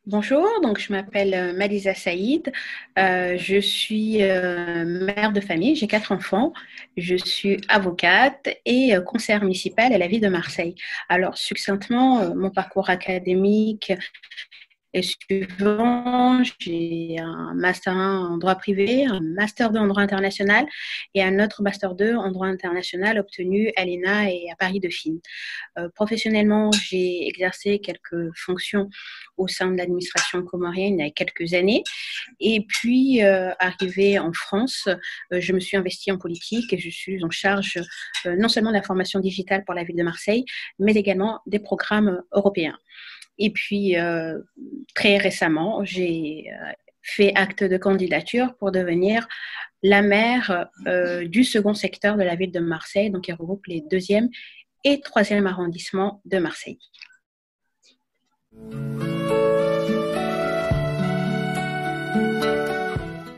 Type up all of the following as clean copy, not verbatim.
Bonjour, donc je m'appelle Malisa Saïd. Je suis mère de famille, j'ai 4 enfants. Je suis avocate et conseillère municipale à la ville de Marseille. Alors, succinctement, mon parcours académique et suivant, j'ai un master 1 en droit privé, un master 2 en droit international et un autre master 2 en droit international obtenu à l'ENA et à Paris Dauphine. Professionnellement, j'ai exercé quelques fonctions au sein de l'administration comorienne il y a quelques années. Et puis, arrivée en France, je me suis investie en politique et je suis en charge non seulement de la formation digitale pour la ville de Marseille, mais également des programmes européens. Et puis, très récemment, j'ai fait acte de candidature pour devenir la maire du second secteur de la ville de Marseille, donc qui regroupe les deuxième et troisième arrondissements de Marseille.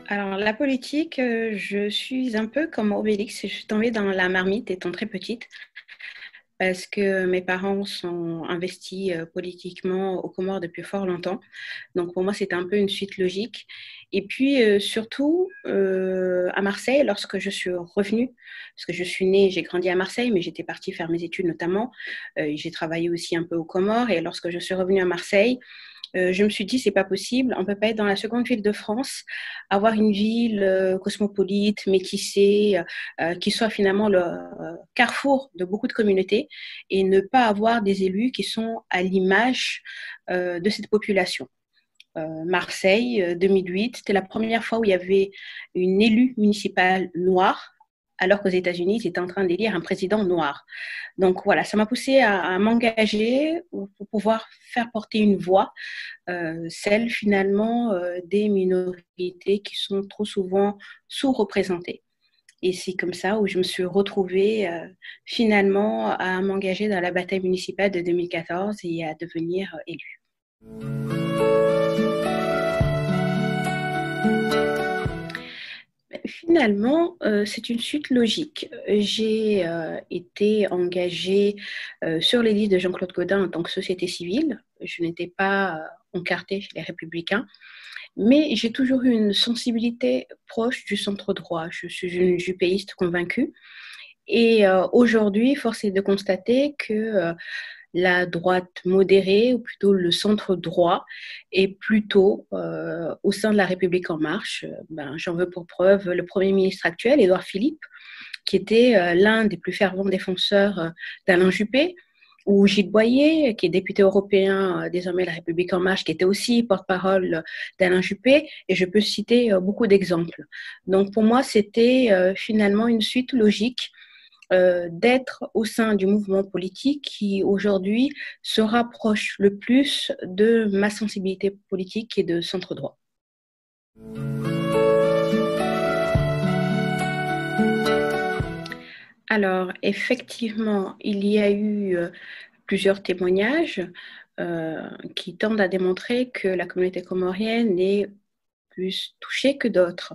Alors, la politique, je suis un peu comme Obélix. Je suis tombée dans la marmite étant très petite parce que mes parents sont investis politiquement aux Comores depuis fort longtemps. Donc, pour moi, c'était un peu une suite logique. Et puis, surtout, à Marseille, lorsque je suis revenue, parce que je suis née, j'ai grandi à Marseille, mais j'étais partie faire mes études notamment. J'ai travaillé aussi un peu aux Comores. Et lorsque je suis revenue à Marseille, je me suis dit, c'est pas possible, on peut pas être dans la seconde ville de France, avoir une ville cosmopolite, métissée, qui soit finalement le carrefour de beaucoup de communautés et ne pas avoir des élus qui sont à l'image de cette population. Marseille, 2008, c'était la première fois où il y avait une élue municipale noire, alors qu'aux États-Unis, ils étaient en train d'élire un président noir. Donc voilà, ça m'a poussé à m'engager pour pouvoir faire porter une voix, celle finalement des minorités qui sont trop souvent sous-représentées. Et c'est comme ça où je me suis retrouvée finalement à m'engager dans la bataille municipale de 2014 et à devenir élue. Finalement, c'est une suite logique. J'ai été engagée sur les listes de Jean-Claude Gaudin en tant que société civile. Je n'étais pas encartée chez les Républicains, mais j'ai toujours eu une sensibilité proche du centre droit. Je suis une jupéiste convaincue. Et aujourd'hui, force est de constater que la droite modérée, ou plutôt le centre droit, est plutôt au sein de la République en marche. J'en veux pour preuve le Premier ministre actuel, Édouard Philippe, qui était l'un des plus fervents défenseurs d'Alain Juppé, ou Gilles Boyer, qui est député européen, désormais la République en marche, qui était aussi porte-parole d'Alain Juppé, et je peux citer beaucoup d'exemples. Donc pour moi, c'était finalement une suite logique d'être au sein du mouvement politique qui aujourd'hui se rapproche le plus de ma sensibilité politique et de centre droit. Alors, effectivement, il y a eu plusieurs témoignages qui tendent à démontrer que la communauté comorienne est plus touchée que d'autres.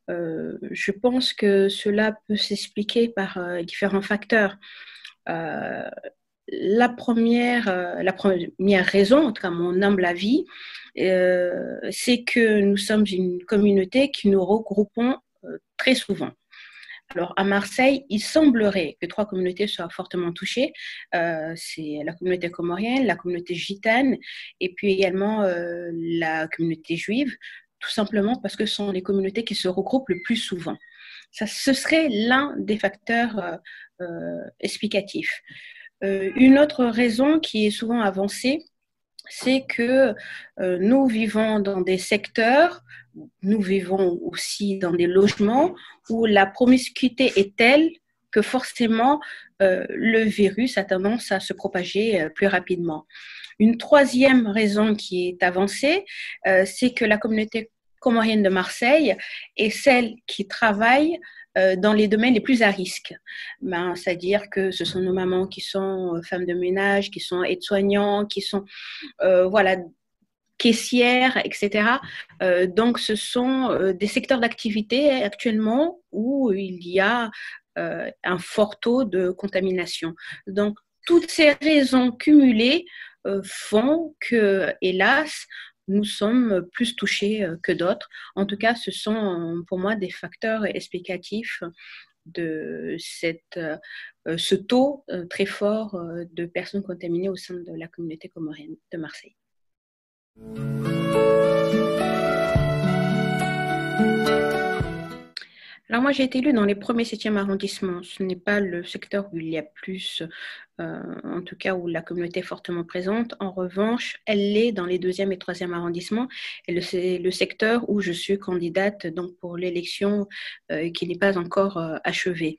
Je pense que cela peut s'expliquer par différents facteurs. Euh, la première raison, en tout cas mon humble avis, c'est que nous sommes une communauté qui nous regroupons très souvent. Alors, à Marseille, il semblerait que 3 communautés soient fortement touchées. C'est la communauté comorienne, la communauté gitane et puis également la communauté juive, tout simplement parce que ce sont les communautés qui se regroupent le plus souvent. Ça, ce serait l'un des facteurs explicatifs. Une autre raison qui est souvent avancée, c'est que nous vivons dans des secteurs, nous vivons aussi dans des logements où la promiscuité est telle que forcément le virus a tendance à se propager plus rapidement. Une troisième raison qui est avancée, c'est que la communauté comorienne de Marseille est celle qui travaille dans les domaines les plus à risque. C'est-à-dire que ce sont nos mamans qui sont femmes de ménage, qui sont aides-soignants, qui sont voilà, caissières, etc. Donc, ce sont des secteurs d'activité actuellement où il y a un fort taux de contamination. Donc, toutes ces raisons cumulées font que, hélas, nous sommes plus touchés que d'autres. En tout cas, ce sont pour moi des facteurs explicatifs de ce taux très fort de personnes contaminées au sein de la communauté comorienne de Marseille. Alors moi, j'ai été élue dans les premiers 7e arrondissements. Ce n'est pas le secteur où il y a plus, en tout cas où la communauté est fortement présente. En revanche, elle l'est dans les 2e et 3e arrondissements. Et c'est le secteur où je suis candidate donc, pour l'élection qui n'est pas encore achevée.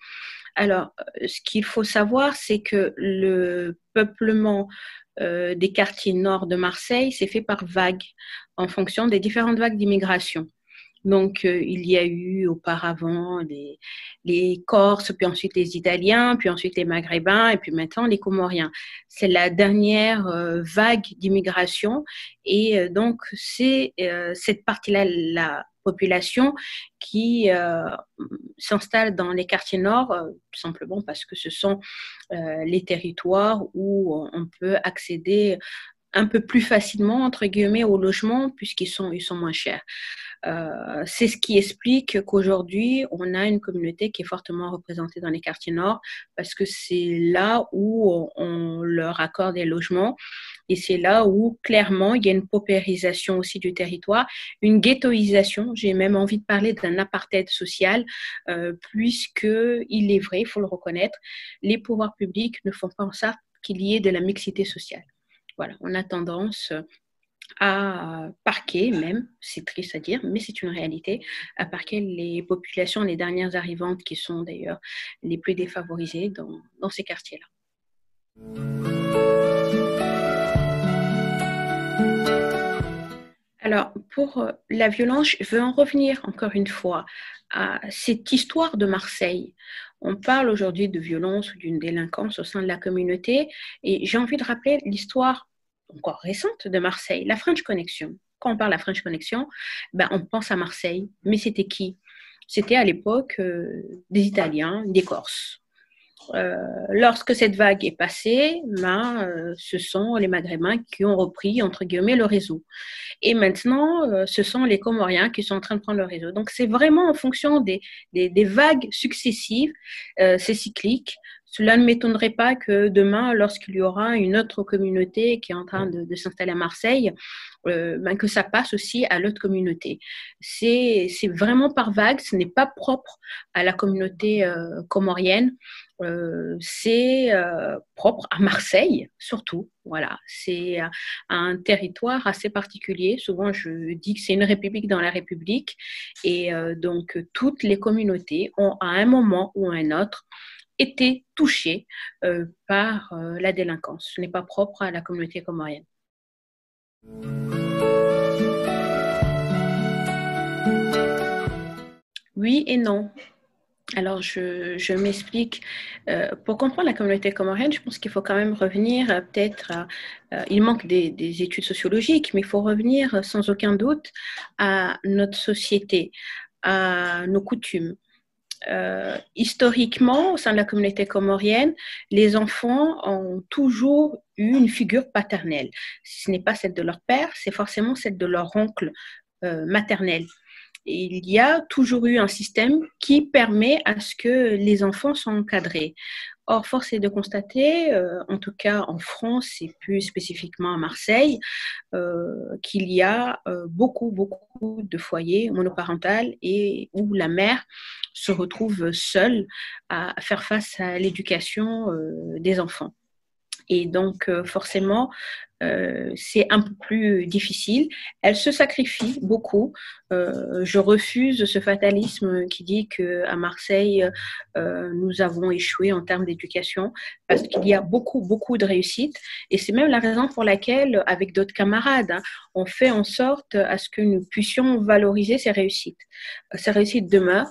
Alors, ce qu'il faut savoir, c'est que le peuplement des quartiers nord de Marseille s'est fait par vagues, en fonction des différentes vagues d'immigration. Donc, il y a eu auparavant les Corses, puis ensuite les Italiens, puis ensuite les Maghrébins, et puis maintenant les Comoriens. C'est la dernière vague d'immigration, et donc c'est cette partie-là, la population qui s'installe dans les quartiers nord, tout simplement parce que ce sont les territoires où on peut accéder un peu plus facilement, entre guillemets, au logement, puisqu'ils sont moins chers. C'est ce qui explique qu'aujourd'hui, on a une communauté qui est fortement représentée dans les quartiers nord, parce que c'est là où on leur accorde des logements, et c'est là où, clairement, il y a une paupérisation aussi du territoire, une ghettoisation, j'ai même envie de parler d'un apartheid social, puisqu'il est vrai, il faut le reconnaître, les pouvoirs publics ne font pas en sorte qu'il y ait de la mixité sociale. Voilà, on a tendance à parquer même, c'est triste à dire, mais c'est une réalité, à parquer les populations, les dernières arrivantes qui sont d'ailleurs les plus défavorisées dans ces quartiers-là. Alors, pour la violence, je veux en revenir encore une fois à cette histoire de Marseille. On parle aujourd'hui de violence ou d'une délinquance au sein de la communauté, et j'ai envie de rappeler l'histoire encore récente de Marseille, la French Connection. Quand on parle de la French Connection, on pense à Marseille, mais c'était qui? C'était à l'époque des Italiens, des Corses. Lorsque cette vague est passée, ce sont les Maghrébins qui ont repris, entre guillemets, le réseau. Et maintenant, ce sont les Comoriens qui sont en train de prendre le réseau. Donc, c'est vraiment en fonction des vagues successives, c'est cyclique. Cela ne m'étonnerait pas que demain, lorsqu'il y aura une autre communauté qui est en train de s'installer à Marseille, que ça passe aussi à l'autre communauté. C'est vraiment par vague, ce n'est pas propre à la communauté comorienne. C'est propre à Marseille, surtout. Voilà, c'est un territoire assez particulier. Souvent, je dis que c'est une république dans la République. Et donc, toutes les communautés ont, à un moment ou à un autre, été touchées par la délinquance. Ce n'est pas propre à la communauté comorienne. Oui et non. Alors, je m'explique. Pour comprendre la communauté comorienne, je pense qu'il faut quand même revenir peut-être il manque des études sociologiques, mais il faut revenir sans aucun doute à notre société, à nos coutumes. Historiquement, au sein de la communauté comorienne, les enfants ont toujours eu une figure paternelle. Si ce n'est pas celle de leur père, c'est forcément celle de leur oncle maternel. Et il y a toujours eu un système qui permet à ce que les enfants soient encadrés. Or, force est de constater, en tout cas en France et plus spécifiquement à Marseille, qu'il y a beaucoup de foyers monoparentaux et où la mère se retrouve seule à faire face à l'éducation des enfants. Et donc, forcément, c'est un peu plus difficile. Elle se sacrifie beaucoup. Je refuse ce fatalisme qui dit qu'à Marseille, nous avons échoué en termes d'éducation parce qu'il y a beaucoup de réussites. Et c'est même la raison pour laquelle, avec d'autres camarades, on fait en sorte à ce que nous puissions valoriser ces réussites. Ces réussites demeurent.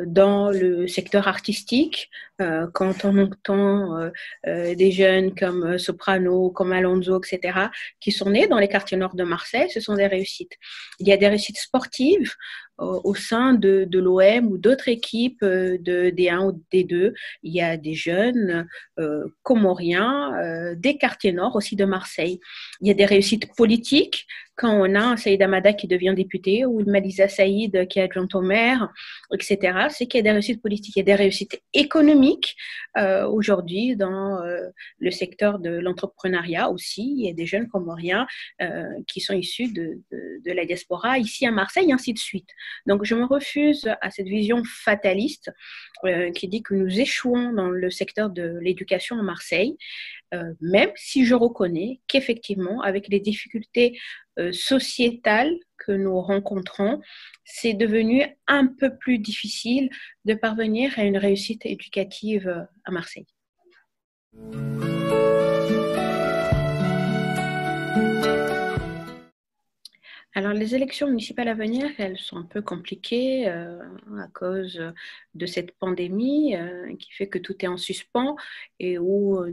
Dans le secteur artistique, quand on entend des jeunes comme Soprano, comme Alonso, etc., qui sont nés dans les quartiers nord de Marseille, ce sont des réussites. Il y a des réussites sportives. au sein de l'OM ou d'autres équipes de D1 ou D2. Il y a des jeunes comoriens, des quartiers nord aussi de Marseille. Il y a des réussites politiques quand on a un Saïd Hamada qui devient député ou une Malisa Saïd qui est adjointe au maire, etc. C'est qu'il y a des réussites politiques. Il y a des réussites économiques aujourd'hui dans le secteur de l'entrepreneuriat aussi. Il y a des jeunes comoriens qui sont issus de la diaspora ici à Marseille, et ainsi de suite. Donc, je me refuse à cette vision fataliste qui dit que nous échouons dans le secteur de l'éducation à Marseille, même si je reconnais qu'effectivement, avec les difficultés sociétales que nous rencontrons, c'est devenu un peu plus difficile de parvenir à une réussite éducative à Marseille. Alors, les élections municipales à venir, elles sont un peu compliquées à cause de cette pandémie qui fait que tout est en suspens et où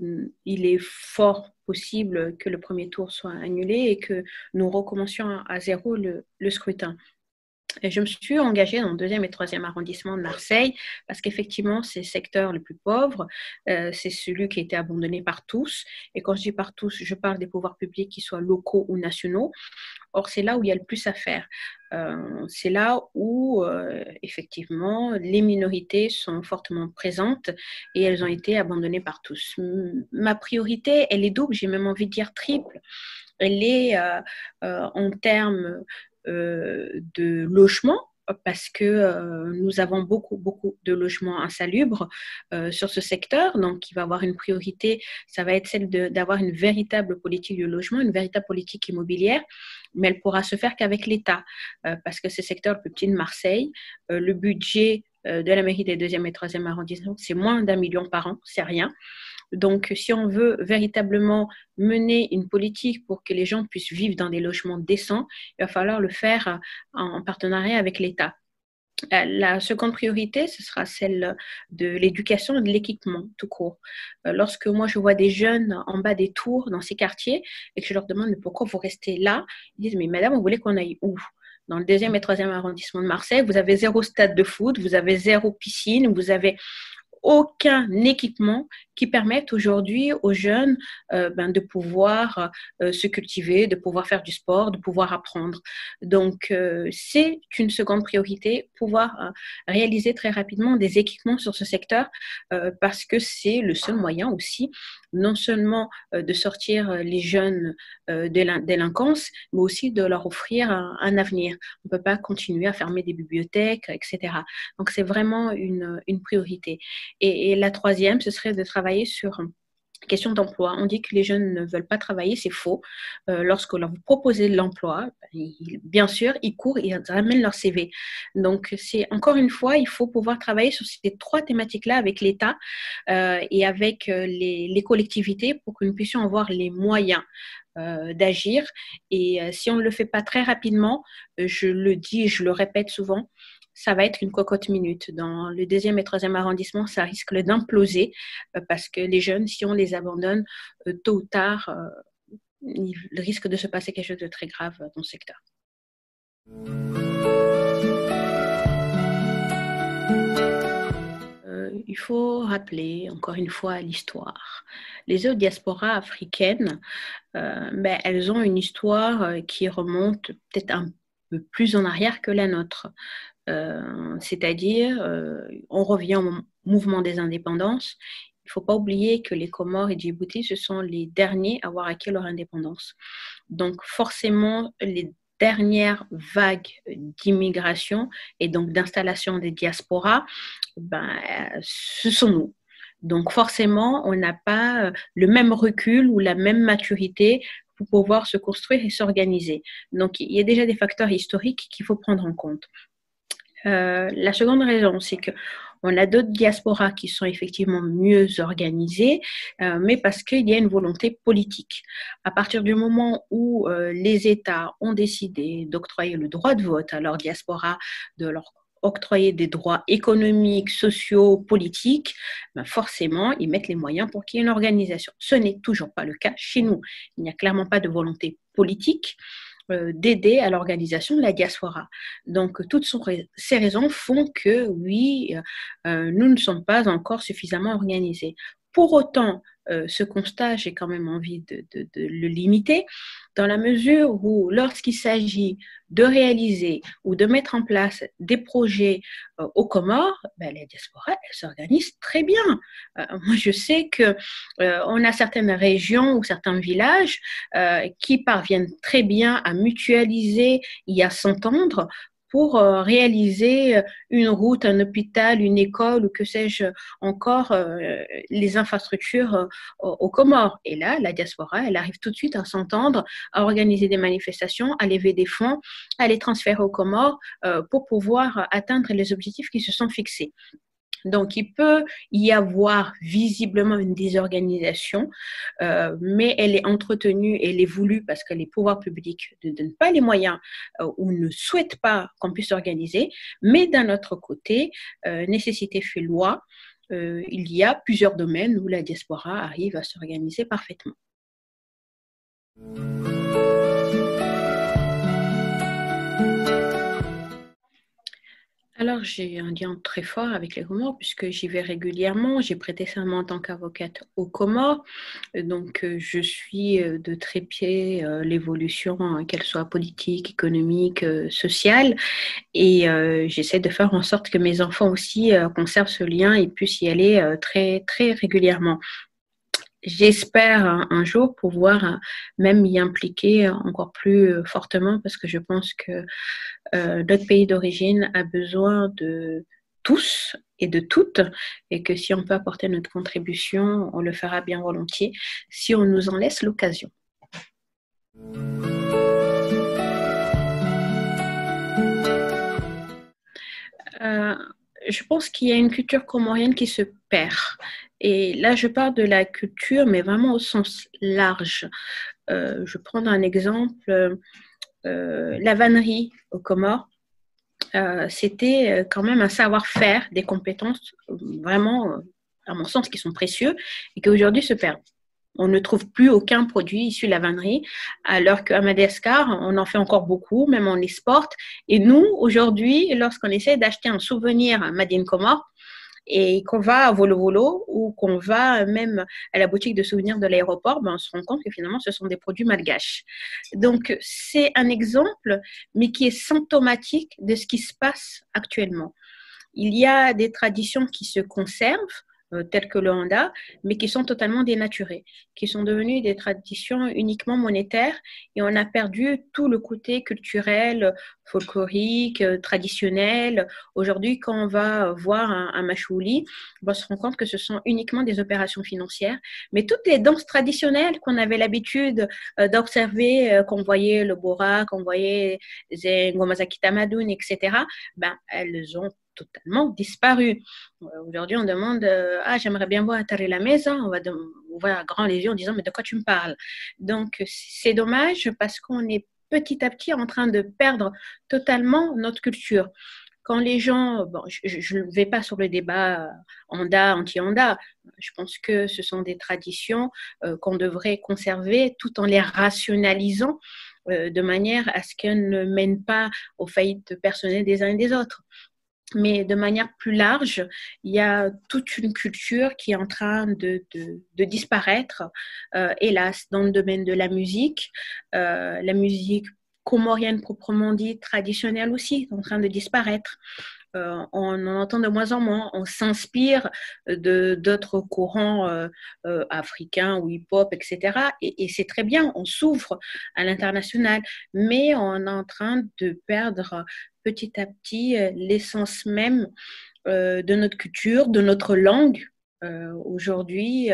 il est fort possible que le premier tour soit annulé et que nous recommencions à zéro le scrutin. Et je me suis engagée dans le 2e et 3e arrondissement de Marseille parce qu'effectivement, c'est le secteur le plus pauvre, c'est celui qui a été abandonné par tous. Et quand je dis par tous, je parle des pouvoirs publics, qu'ils soient locaux ou nationaux. Or, c'est là où il y a le plus à faire. C'est là où, effectivement, les minorités sont fortement présentes et elles ont été abandonnées par tous. Ma priorité, elle est double, j'ai même envie de dire triple. Elle est en termes de logement, parce que nous avons beaucoup de logements insalubres sur ce secteur. Donc, il va y avoir une priorité, ça va être celle d'avoir une véritable politique de logement, une véritable politique immobilière, mais elle pourra se faire qu'avec l'État, parce que ce secteur le plus petit de Marseille, le budget de la mairie des 2e et 3e arrondissements, c'est moins d'1 million par an, c'est rien. Donc, si on veut véritablement mener une politique pour que les gens puissent vivre dans des logements décents, il va falloir le faire en partenariat avec l'État. La seconde priorité, ce sera celle de l'éducation et de l'équipement, tout court. Lorsque moi, je vois des jeunes en bas des tours dans ces quartiers et que je leur demande « pourquoi vous restez là ?» Ils disent « mais madame, vous voulez qu'on aille où ?» Dans le 2e et 3e arrondissement de Marseille, vous avez 0 stade de foot, vous avez 0 piscine, vous avez aucun équipement qui permette aujourd'hui aux jeunes de pouvoir se cultiver, de pouvoir faire du sport, de pouvoir apprendre. Donc, c'est une seconde priorité, pouvoir réaliser très rapidement des équipements sur ce secteur parce que c'est le seul moyen aussi, non seulement de sortir les jeunes de la délinquance, mais aussi de leur offrir un avenir. On ne peut pas continuer à fermer des bibliothèques, etc. Donc, c'est vraiment une priorité. Et la troisième, ce serait de travailler sur question d'emploi. On dit que les jeunes ne veulent pas travailler, c'est faux. Lorsque leur vous proposez de l'emploi, bien sûr, ils courent et ils ramènent leur CV. Donc, c'est encore une fois, il faut pouvoir travailler sur ces 3 thématiques-là avec l'État et avec les collectivités pour que nous puissions avoir les moyens d'agir. Et si on ne le fait pas très rapidement, je le dis et je le répète souvent, ça va être une cocotte minute. Dans le 2e et 3e arrondissement, ça risque d'imploser parce que les jeunes, si on les abandonne, tôt ou tard, il risque de se passer quelque chose de très grave dans le secteur. Il faut rappeler encore une fois l'histoire. Les autres diasporas africaines, elles ont une histoire qui remonte peut-être un peu plus en arrière que la nôtre. C'est-à-dire, on revient au mouvement des indépendances. Il ne faut pas oublier que les Comores et Djibouti, ce sont les derniers à avoir acquis leur indépendance. Donc, forcément, les dernières vagues d'immigration et donc d'installation des diasporas, ce sont nous. Donc, forcément, on n'a pas le même recul ou la même maturité pour pouvoir se construire et s'organiser. Donc, il y a déjà des facteurs historiques qu'il faut prendre en compte. La seconde raison, c'est qu'on a d'autres diasporas qui sont effectivement mieux organisées, mais parce qu'il y a une volonté politique. À partir du moment où les États ont décidé d'octroyer le droit de vote à leur diaspora, de leur octroyer des droits économiques, sociaux, politiques, forcément, ils mettent les moyens pour qu'il y ait une organisation. Ce n'est toujours pas le cas chez nous. Il n'y a clairement pas de volonté politique. d'aider à l'organisation de la diaspora. Donc, ces raisons font que, oui, nous ne sommes pas encore suffisamment organisés. Pour autant, ce constat, j'ai quand même envie de le limiter, dans la mesure où, lorsqu'il s'agit de réaliser ou de mettre en place des projets aux Comores, ben, la diaspora, elle s'organise très bien. Moi, je sais que on a certaines régions ou certains villages qui parviennent très bien à mutualiser et à s'entendre pour réaliser une route, un hôpital, une école ou que sais-je encore, les infrastructures aux Comores. Et là, la diaspora, elle arrive tout de suite à s'entendre, à organiser des manifestations, à lever des fonds, à les transférer aux Comores pour pouvoir atteindre les objectifs qui se sont fixés. Donc, il peut y avoir visiblement une désorganisation, mais elle est entretenue et elle est voulue parce que les pouvoirs publics ne donnent pas les moyens ou ne souhaitent pas qu'on puisse s'organiser. Mais d'un autre côté, nécessité fait loi, il y a plusieurs domaines où la diaspora arrive à s'organiser parfaitement. Alors, j'ai un lien très fort avec les Comores puisque j'y vais régulièrement. J'ai prêté serment en tant qu'avocate aux Comores. Donc, je suis de trépied l'évolution, qu'elle soit politique, économique, sociale. Et j'essaie de faire en sorte que mes enfants aussi conservent ce lien et puissent y aller très, très régulièrement. J'espère un jour pouvoir même y impliquer encore plus fortement parce que je pense que notre pays d'origine a besoin de tous et de toutes et que si on peut apporter notre contribution, on le fera bien volontiers si on nous en laisse l'occasion. Je pense qu'il y a une culture comorienne qui se perd. Et là, je parle de la culture, mais vraiment au sens large. Je prends un exemple, la vannerie aux Comores. C'était quand même un savoir-faire, des compétences vraiment, à mon sens, qui sont précieux et qui aujourd'hui se perdent. On ne trouve plus aucun produit issu de la vannerie, alors qu'à Madagascar, on en fait encore beaucoup, même on exporte. Et nous, aujourd'hui, lorsqu'on essaie d'acheter un souvenir Made in Comores, et qu'on va à Volo Volo ou qu'on va même à la boutique de souvenirs de l'aéroport, ben on se rend compte que finalement, ce sont des produits malgaches. Donc, c'est un exemple, mais qui est symptomatique de ce qui se passe actuellement. Il y a des traditions qui se conservent, telles que le handa, mais qui sont totalement dénaturées, qui sont devenues des traditions uniquement monétaires et on a perdu tout le côté culturel, folklorique, traditionnel. Aujourd'hui, quand on va voir un machouli, on se rend compte que ce sont uniquement des opérations financières, mais toutes les danses traditionnelles qu'on avait l'habitude d'observer, qu'on voyait le bora, qu'on voyait les ngomazaki tamadoun, etc., ben, elles ont totalement disparu. Aujourd'hui, on demande j'aimerais bien voir Atari la maison. On va à grand les yeux en disant mais de quoi tu me parles? Donc, c'est dommage parce qu'on est petit à petit en train de perdre totalement notre culture. Quand les gens, bon, je ne vais pas sur le débat Handa, anti-Handa, je pense que ce sont des traditions qu'on devrait conserver tout en les rationalisant de manière à ce qu'elles ne mènent pas aux faillites personnelles des uns et des autres. Mais de manière plus large, il y a toute une culture qui est en train de disparaître, hélas, dans le domaine de la musique comorienne proprement dit, traditionnelle aussi, est en train de disparaître. On en entend de moins en moins. On s'inspire d'autres courants africains ou hip-hop, etc. Et c'est très bien, on s'ouvre à l'international, mais on est en train de perdre petit à petit l'essence même de notre culture, de notre langue. Aujourd'hui,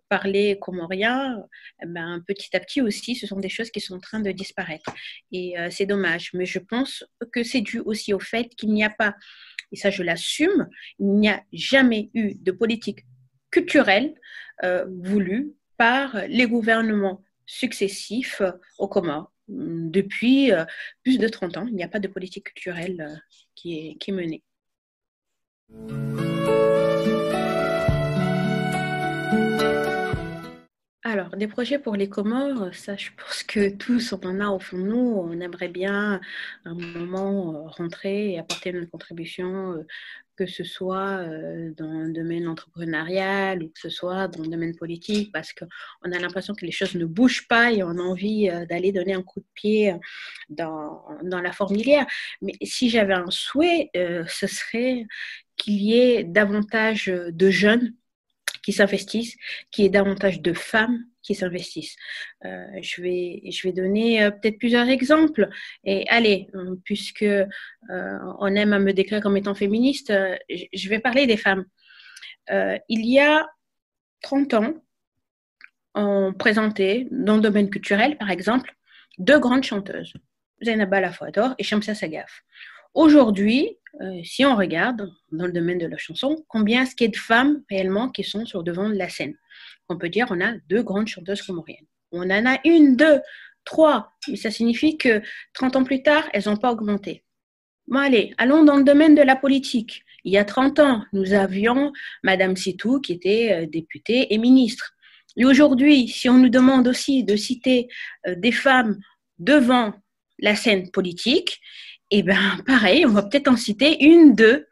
parler comorien, ben, petit à petit aussi, ce sont des choses qui sont en train de disparaître. Et c'est dommage, mais je pense que c'est dû aussi au fait qu'il n'y a pas, et ça je l'assume, il n'y a jamais eu de politique culturelle voulue par les gouvernements successifs aux Comores. Depuis plus de 30 ans, il n'y a pas de politique culturelle qui est menée. Alors, des projets pour les Comores, ça, je pense que tous, on en a au fond de nous. On aimerait bien, à un moment, rentrer et apporter notre contribution, que ce soit dans le domaine entrepreneurial ou que ce soit dans le domaine politique, parce qu'on a l'impression que les choses ne bougent pas et on a envie d'aller donner un coup de pied dans la fourmilière. Mais si j'avais un souhait, ce serait qu'il y ait davantage de jeunes qui s'investissent, qu'il y ait davantage de femmes qui s'investissent. Je vais donner peut-être plusieurs exemples. Et allez, puisque on aime à me décrire comme étant féministe, je vais parler des femmes. Il y a 30 ans, on présentait dans le domaine culturel, par exemple, deux grandes chanteuses, Zainaba Lafouador et Shamsa Sagaf. Aujourd'hui, si on regarde dans le domaine de la chanson, combien est-ce qu'il y a de femmes réellement qui sont sur le devant de la scène? On peut dire qu'on a deux grandes chanteuses comoriennes. On en a une, deux, trois, mais ça signifie que 30 ans plus tard, elles n'ont pas augmenté. Bon, allez, allons dans le domaine de la politique. Il y a 30 ans, nous avions Madame Sitou qui était députée et ministre. Et aujourd'hui, si on nous demande aussi de citer des femmes devant la scène politique, eh bien, pareil, on va peut-être en citer une, deux.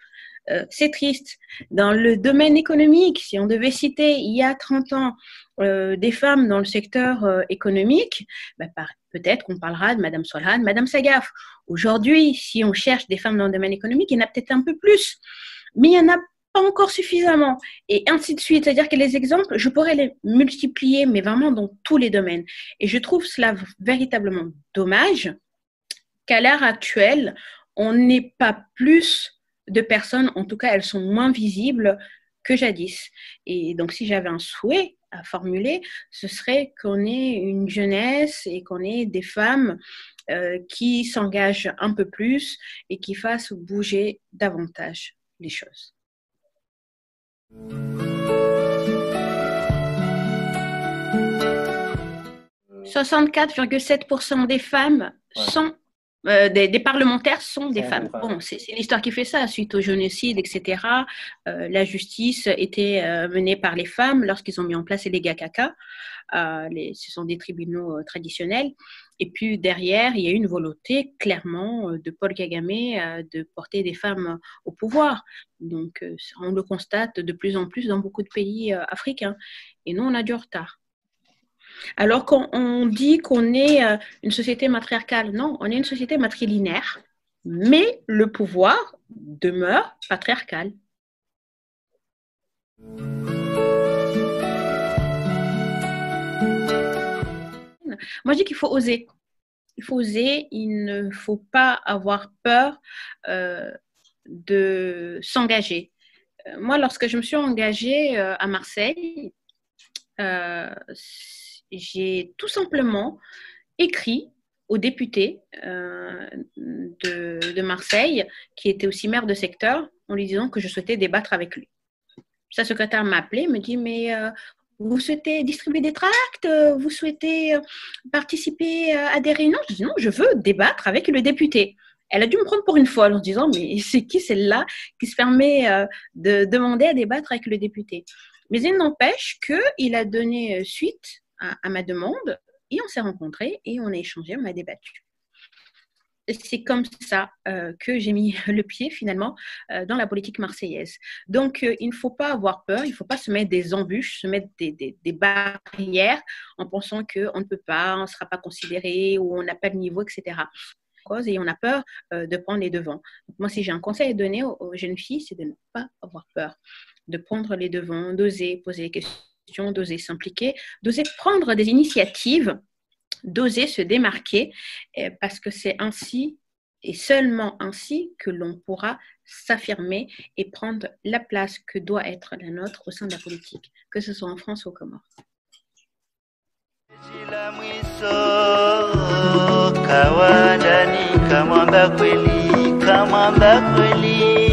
C'est triste. Dans le domaine économique, si on devait citer il y a 30 ans des femmes dans le secteur économique, ben, peut-être qu'on parlera de Madame Solhan, Madame Sagaf. Aujourd'hui, si on cherche des femmes dans le domaine économique, il y en a peut-être un peu plus, mais il n'y en a pas encore suffisamment, et ainsi de suite. C'est-à-dire que les exemples, je pourrais les multiplier, mais vraiment dans tous les domaines. Et je trouve cela véritablement dommage qu'à l'heure actuelle, on n'ait pas plus de personnes, en tout cas elles sont moins visibles que jadis. Et donc si j'avais un souhait à formuler, ce serait qu'on ait une jeunesse et qu'on ait des femmes qui s'engagent un peu plus et qui fassent bouger davantage les choses. 64,7% des femmes sont des parlementaires sont des femmes. Bon, c'est l'histoire qui fait ça. Suite au génocide, etc., la justice était menée par les femmes lorsqu'ils ont mis en place les GACACA. Ce sont des tribunaux traditionnels. Et puis derrière, il y a eu une volonté clairement de Paul Kagame de porter des femmes au pouvoir. Donc, on le constate de plus en plus dans beaucoup de pays africains. Et nous, on a du retard. Alors qu'on dit qu'on est une société matriarcale, non, on est une société matrilinéaire, mais le pouvoir demeure patriarcal. Moi, je dis qu'il faut oser. Il faut oser, il ne faut pas avoir peur de s'engager. Moi, lorsque je me suis engagée à Marseille, j'ai tout simplement écrit au député de Marseille, qui était aussi maire de secteur, en lui disant que je souhaitais débattre avec lui. Sa secrétaire m'a appelé, me dit, mais vous souhaitez distribuer des tracts? Vous souhaitez participer à des réunions? Je dis, non, je veux débattre avec le député. Elle a dû me prendre pour une folle en se disant, mais c'est qui celle-là qui se permet de demander à débattre avec le député? Mais il n'empêche qu'il a donné suite à ma demande et on s'est rencontrés et on a échangé, on a débattu. C'est comme ça que j'ai mis le pied finalement dans la politique marseillaise. Donc, il ne faut pas avoir peur, il ne faut pas se mettre des embûches, se mettre des barrières en pensant qu'on ne peut pas, on ne sera pas considéré ou on n'a pas le niveau, etc. Et on a peur de prendre les devants. Donc, moi, si j'ai un conseil à donner aux jeunes filles, c'est de ne pas avoir peur, de prendre les devants, d'oser poser des questions, d'oser s'impliquer, d'oser prendre des initiatives, d'oser se démarquer, parce que c'est ainsi et seulement ainsi que l'on pourra s'affirmer et prendre la place que doit être la nôtre au sein de la politique, que ce soit en France ou aux Comores. Kawadani kamwamba kweli